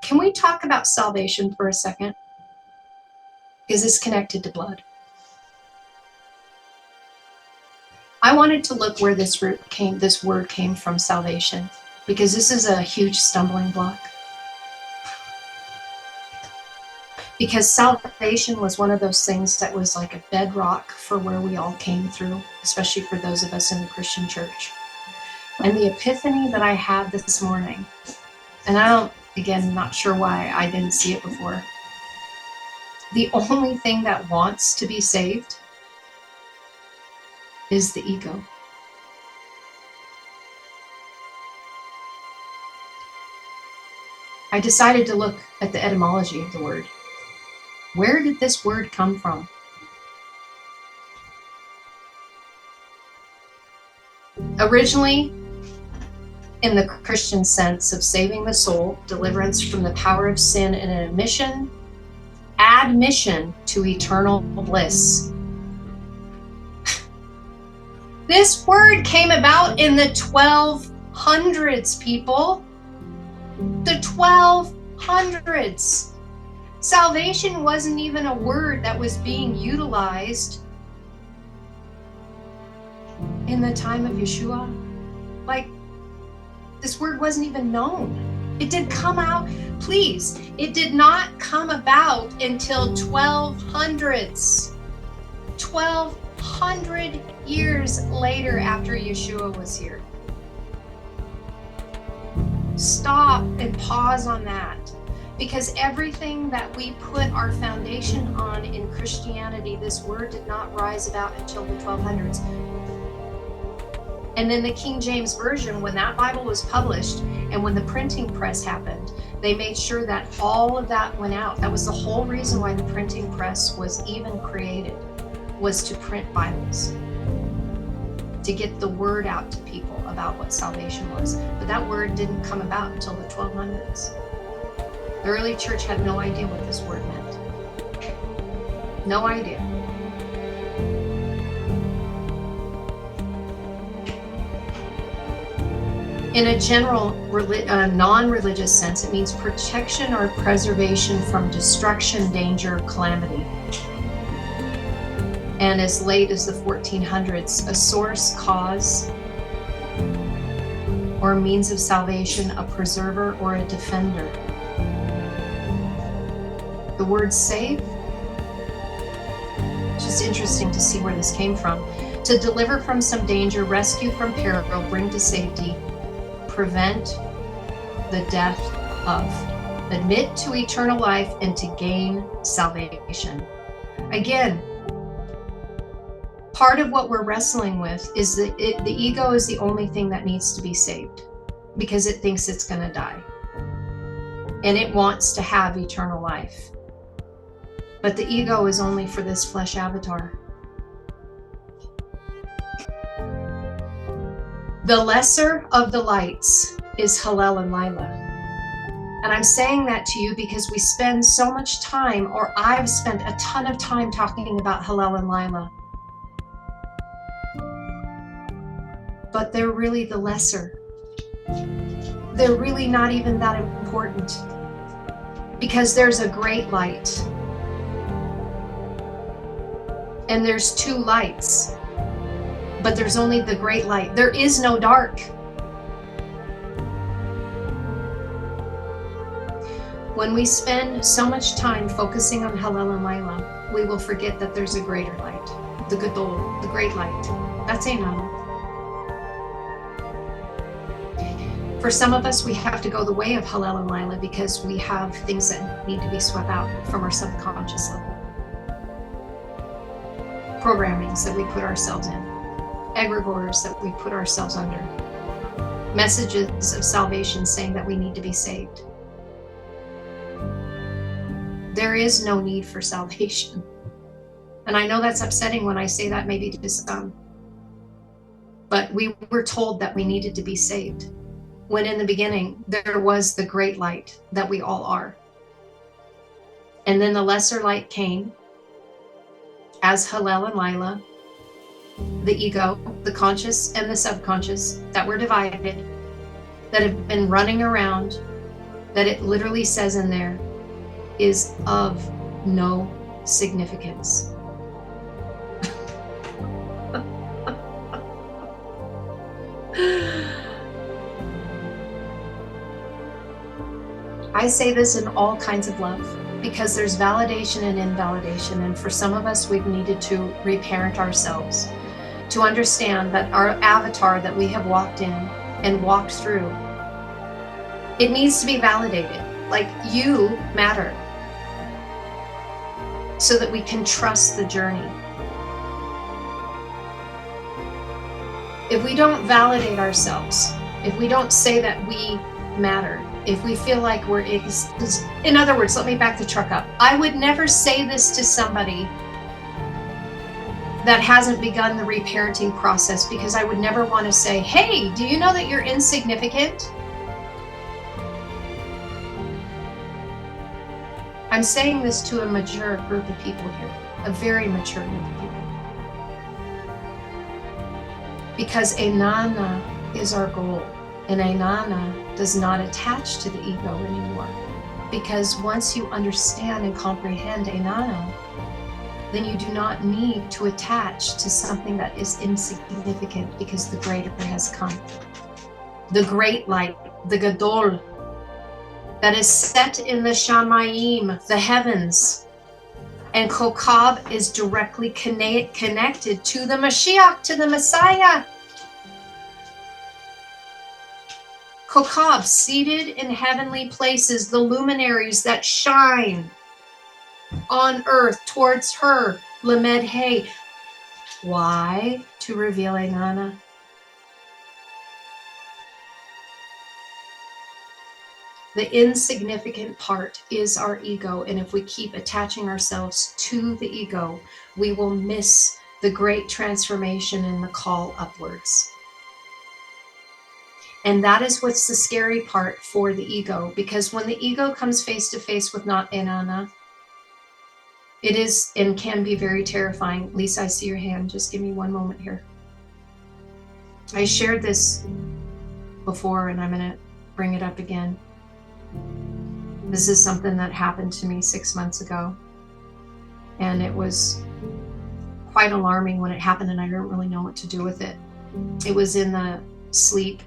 Can we talk about salvation for a second? Is this connected to blood? I wanted to look where this word came from, salvation, because this is a huge stumbling block. Because salvation was one of those things that was like a bedrock for where we all came through, especially for those of us in the Christian church. And the epiphany that I had this morning, and again, not sure why I didn't see it before. The only thing that wants to be saved is the ego. I decided to look at the etymology of the word. Where did this word come from? Originally, in the Christian sense of saving the soul, deliverance from the power of sin, and an admission to eternal bliss. This word came about in the 1200s, people. The 1200s. Salvation wasn't even a word that was being utilized in the time of Yeshua. Like, this word wasn't even known. It did come out, please, it did not come about until 1200s. 1200 years later after Yeshua was here. Stop and pause on that, because everything that we put our foundation on in Christianity, this word did not rise about until the 1200s. And then the King James Version, when that Bible was published and when the printing press happened, they made sure that all of that went out. That was the whole reason why the printing press was even created, was to print Bibles, to get the word out to people about what salvation was. But that word didn't come about until the 1200s. The early church had no idea what this word meant. No idea. In a general non-religious sense, it means protection or preservation from destruction, danger, calamity. And as late as the 1400s, a source, cause, or means of salvation, a preserver or a defender. The word save, it's just interesting to see where this came from. To deliver from some danger, rescue from peril, bring to safety, prevent the death of, admit to eternal life, and to gain salvation. Again, part of what we're wrestling with is that the ego is the only thing that needs to be saved, because it thinks it's going to die and it wants to have eternal life. But the ego is only for this flesh avatar. The lesser of the lights is Hillel and Lila. And I'm saying that to you because we spend so much time, or I've spent a ton of time talking about Hillel and Lila. But they're really the lesser. They're really not even that important, because there's a great light. And there's two lights. But there's only the great light. There is no dark. When we spend so much time focusing on Hillel and Lila, we will forget that there's a greater light, the Gadol, the great light. That's Anana. For some of us, we have to go the way of Hillel and Lila because we have things that need to be swept out from our subconscious level. Programmings that we put ourselves in. Egregores that we put ourselves under, messages of salvation saying that we need to be saved. There is no need for salvation. And I know that's upsetting when I say that, maybe to some. But we were told that we needed to be saved, when in the beginning there was the great light that we all are. And then the lesser light came as Hillel and Lila, the ego, the conscious and the subconscious that were divided, that have been running around that it literally says in there is of no significance. I say this in all kinds of love, because there's validation and invalidation. And for some of us, we've needed to reparent ourselves to understand that our avatar that we have walked in and walked through, it needs to be validated. Like, you matter, so that we can trust the journey. If we don't validate ourselves, if we don't say that we matter, if we feel like we're, in other words, let me back the truck up. I would never say this to somebody that hasn't begun the reparenting process, because I would never want to say, hey, do you know that you're insignificant? I'm saying this to a mature group of people here, a very mature group of people. Because Anana is our goal, and Anana does not attach to the ego anymore. Because once you understand and comprehend Anana, then you do not need to attach to something that is insignificant, because the greater has come. The great light, the Gadol, that is set in the Shamayim, the heavens. And Kokab is directly connected to the Mashiach, to the Messiah. Kokab, seated in heavenly places, the luminaries that shine on earth towards her, Lamed Hey. Why? To reveal Anana. The insignificant part is our ego, and if we keep attaching ourselves to the ego, we will miss the great transformation and the call upwards. And that is what's the scary part for the ego, because when the ego comes face to face with not Anana, it is and can be very terrifying. Lisa, I see your hand. Just give me one moment here. I shared this before, and I'm going to bring it up again. This is something that happened to me 6 months ago, and it was quite alarming when it happened, and I didn't really know what to do with it. It was in the sleep,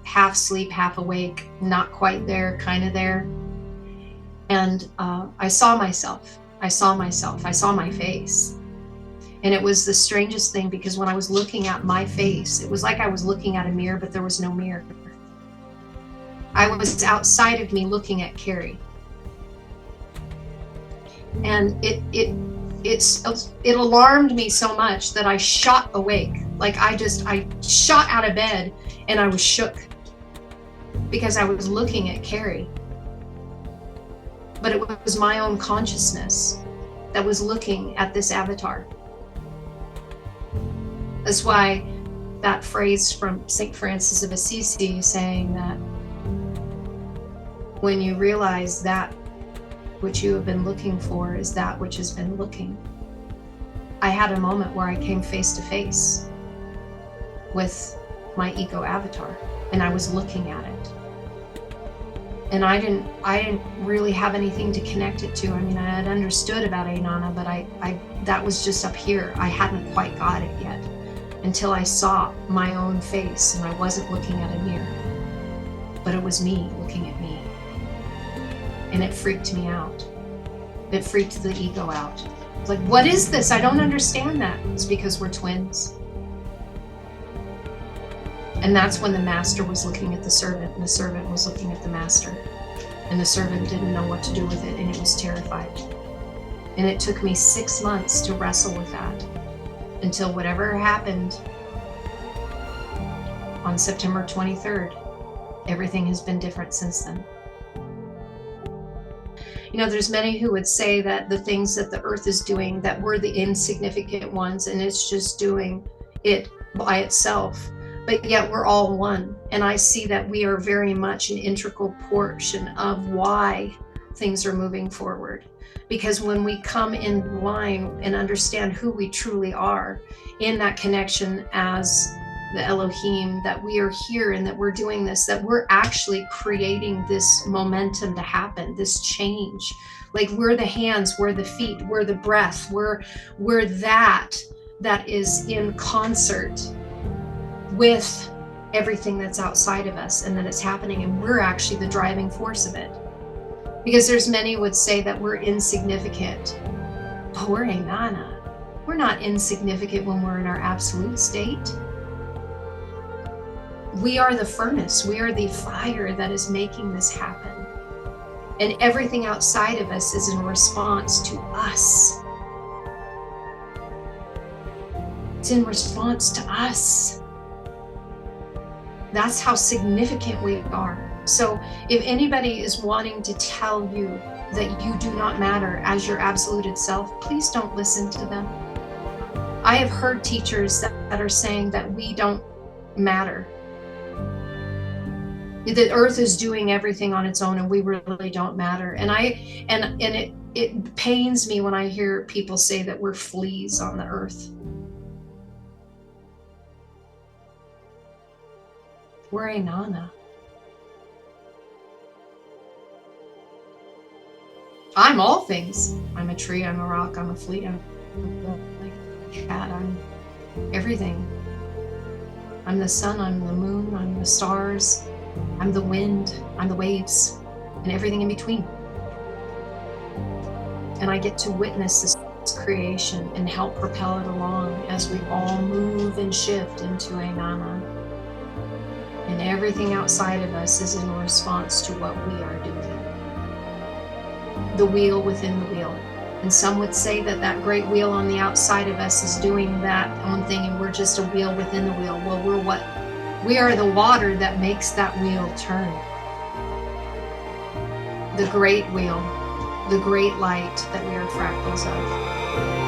half awake, not quite there, kind of there. And I saw myself. I saw my face. And it was the strangest thing, because when I was looking at my face, it was like I was looking at a mirror, but there was no mirror. I was outside of me looking at Carrie. And it alarmed me so much that I shot awake. Like I shot out of bed, and I was shook, because I was looking at Carrie. But it was my own consciousness that was looking at this avatar. That's why that phrase from St. Francis of Assisi saying that when you realize that which you have been looking for is that which has been looking. I had a moment where I came face to face with my ego avatar, and I was looking at it. And I didn't really have anything to connect it to. I mean, I had understood about Anana, but I that was just up here. I hadn't quite got it yet until I saw my own face, and I wasn't looking at a mirror, but it was me looking at me. And it freaked me out. It freaked the ego out. It's like, what is this? I don't understand that. It's because we're twins. And that's when the master was looking at the servant, and the servant was looking at the master. And the servant didn't know what to do with it, and it was terrified. And it took me 6 months to wrestle with that, until whatever happened on September 23rd, everything has been different since then. You know, there's many who would say that the things that the earth is doing, that we're the insignificant ones, and it's just doing it by itself. But yet we're all one. And I see that we are very much an integral portion of why things are moving forward. Because when we come in line and understand who we truly are in that connection as the Elohim, that we are here and that we're doing this, that we're actually creating this momentum to happen, this change. Like we're the hands, we're the feet, we're the breath, we're that is in concert with everything that's outside of us, and that it's happening, and we're actually the driving force of it. Because there's many would say that we're insignificant, but we're Anana. We're not insignificant when we're in our absolute state. We are the furnace. We are the fire that is making this happen. And everything outside of us is in response to us. It's in response to us. That's how significant we are. So if anybody is wanting to tell you that you do not matter as your absolute self, please don't listen to them. I have heard teachers that are saying that we don't matter. The earth is doing everything on its own and we really don't matter. And it pains me when I hear people say that we're fleas on the earth. We're Anana. I'm all things. I'm a tree, I'm a rock, I'm a flea, I'm a cat, I'm everything. I'm the sun, I'm the moon, I'm the stars, I'm the wind, I'm the waves, and everything in between. And I get to witness this creation and help propel it along as we all move and shift into Anana. And everything outside of us is in response to what we are doing. The wheel within the wheel. And some would say that that great wheel on the outside of us is doing that own thing, and we're just a wheel within the wheel. Well, we're what? We are the water that makes that wheel turn. The great wheel, the great light that we are fractals of.